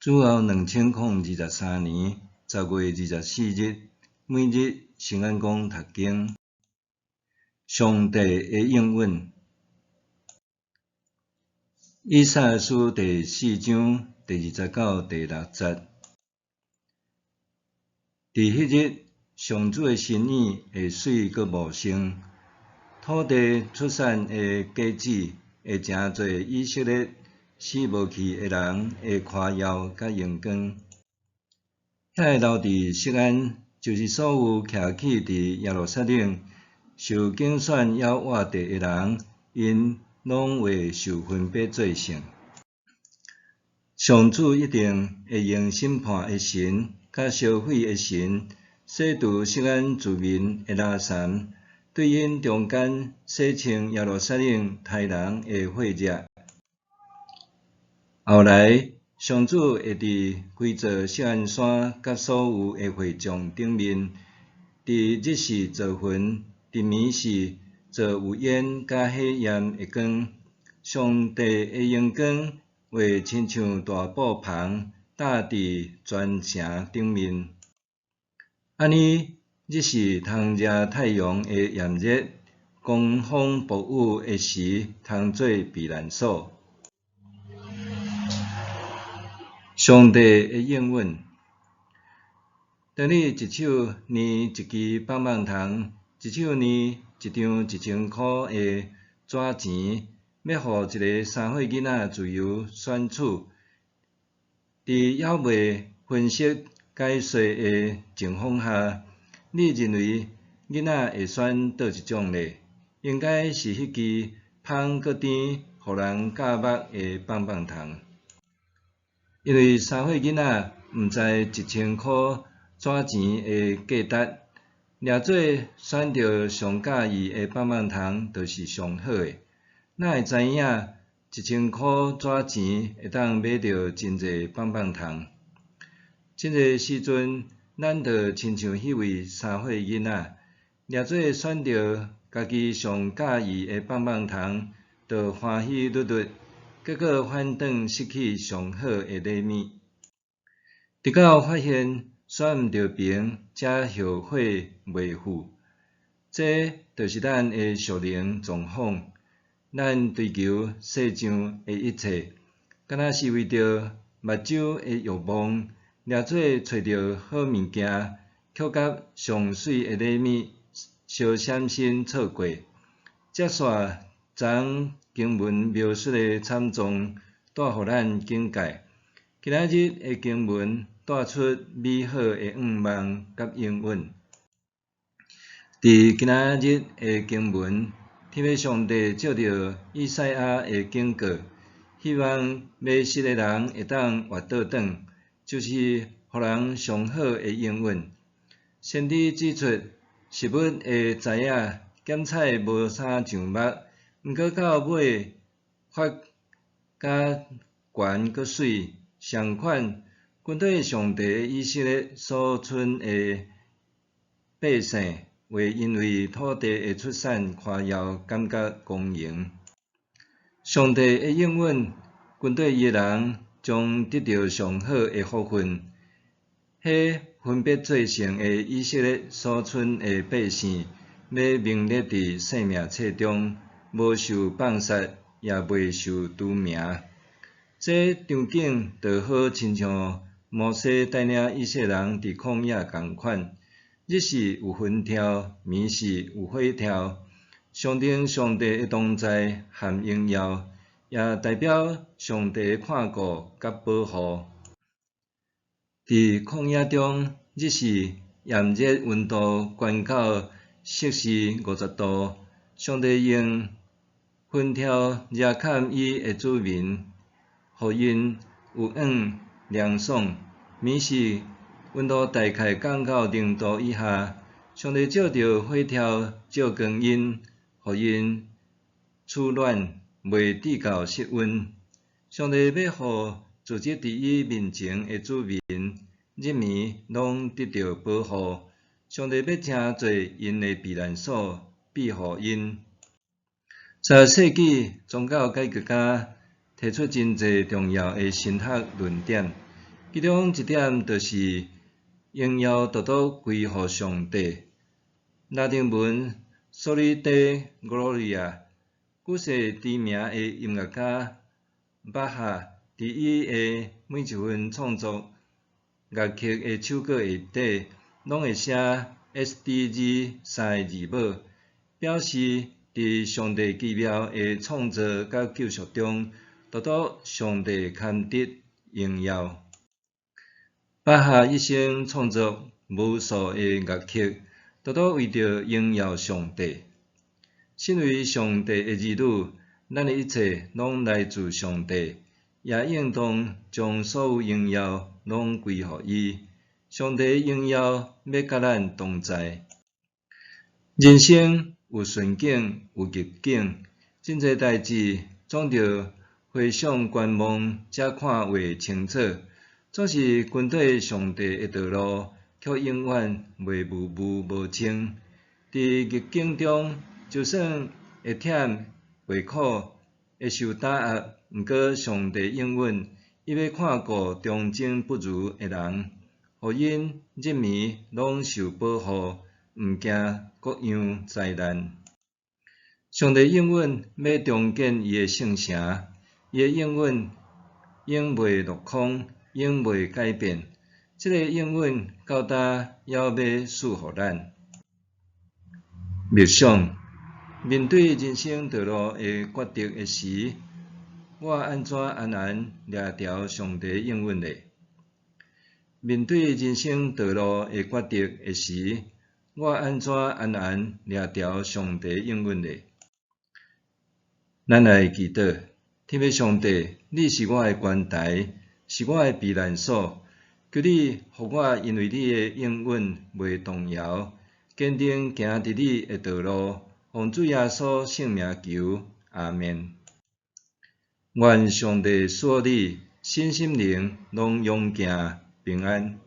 主后2023年10月24日，每日圣安宫读经，上帝的应允。以赛亚书第4章第20到第6节。伫迄日，上主的心意会水阁无声，土地出产的果子会诚侪，以色列死无去的人会夸耀甲荣光。遐会留伫锡安，就是所有徛起伫耶路撒冷受竞选还活着的人，因拢会受分别做圣。上主一定会用审判的神甲烧毁的神洗除锡安住民的垃圾，对因中间洗清耶路撒冷刣人的火热。后来，上主会伫规座锡安山甲所有的会众顶面，伫日时造云，伫暝时造有烟甲火焰的光。上帝的阳光会亲像大布篷，搭伫全城顶面。安尼，日时通遮太阳的炎热，狂风暴雨的时通做避难所。上帝的应允。当你一手捏一支棒棒糖，一手捏一张1000块的纸钱，要互一个3岁囡仔自由选取，伫还未分析解说的情况下，你认为囡仔会选倒一种呢？应该是迄支芳阁甜、互人教目的棒棒糖。因为3岁囡仔毋知1000块纸钱的价值，掠做选着上喜意的棒棒糖就是上好的。哪会知影1000块纸钱会当买着真侪棒棒糖？这个时阵，咱就亲像迄位3岁囡仔，掠做选着家己上喜意的棒棒糖，就欢喜律律，结果反转失去上好的礼物。直到发现选毋着爿，才后悔袂赴。这就是咱的属灵状况。咱追求世上的一切，敢若是为着目睭的欲望，掠做找着好物件，却甲上水的礼物相闪身错过。接续昨经文描述的惨状，带互咱警戒。今仔日的经文带出美好的愿望甲应允。伫今仔日的经文，天父上帝借着以赛亚的警告，希望迷失的人会当活倒转，就是互人上好的应允。先知指出，实物的知影检彩无啥上目，毋过到尾发甲悬阁水。相款，军队上帝的以色列所剩的百姓，会因为土地的出产夸耀，感觉光荣。上帝的应允，军队的人将得到上好的福分。迄分别做圣的以色列所剩的百姓，要名列伫生命册中，无受放杀，也袂受除名。这场景就好亲像摩西带领以色列人伫旷野共款，日时有云条，暝时有火条，象征上帝的同在和荣耀，也代表上帝的看顾甲保护。伫旷野中，日时炎热，温度悬到-50度，上帝用云条热砍伊的子民。互因有暖凉爽，暝时温度大概降到0度以下。上帝借着火条照光因，互因取暖，袂滴到室温。上帝要互住伫伊面前的子民，日暝拢得到保护。上帝要诚做因的避难所，庇护因。10世纪宗教改革家提出真侪重要的神学论点，其中一点就是荣耀独独归乎上帝。拉丁文 Soli Deo Gloria， 古世知名的音乐家巴哈伫伊的每一份创作乐曲的手稿下底，拢会写 SDG 3个字母，表示伫上帝奇妙的创造甲救赎中，独独上帝堪得荣耀。巴哈一生创作无数的乐曲，独独为着荣耀上帝。身为上帝的儿女，咱的一切拢来自上帝，也应当将所有荣耀拢归乎伊。上帝的荣耀要甲咱同在。人生有顺境，有逆境，真侪代志总着回想观望，才看会清楚。总是跟对上帝的道路，却永远袂模糊无清。伫逆境中，就算会忝会苦，会受打压，毋过上帝应允，伊要看顾忠贞不渝的人，互因日暝拢受保护，毋惊各样灾难。上帝应允要重建伊的圣城，伊的应允永袂落空，永袂改变。这个应允到呾还要赐予咱。默想，面对人生道路的抉择的时，我安怎安然掠牢上帝应允呢？面对人生道路的抉择的时，我安怎安然掠牢上帝应允呢？咱来祈祷，天父上帝，你是我的关台，是我的避难所。求你，互我因为你的应允袂动摇，坚定行伫你的道路，奉主耶稣圣名求，阿们。愿上帝赐你身心灵拢勇健平安。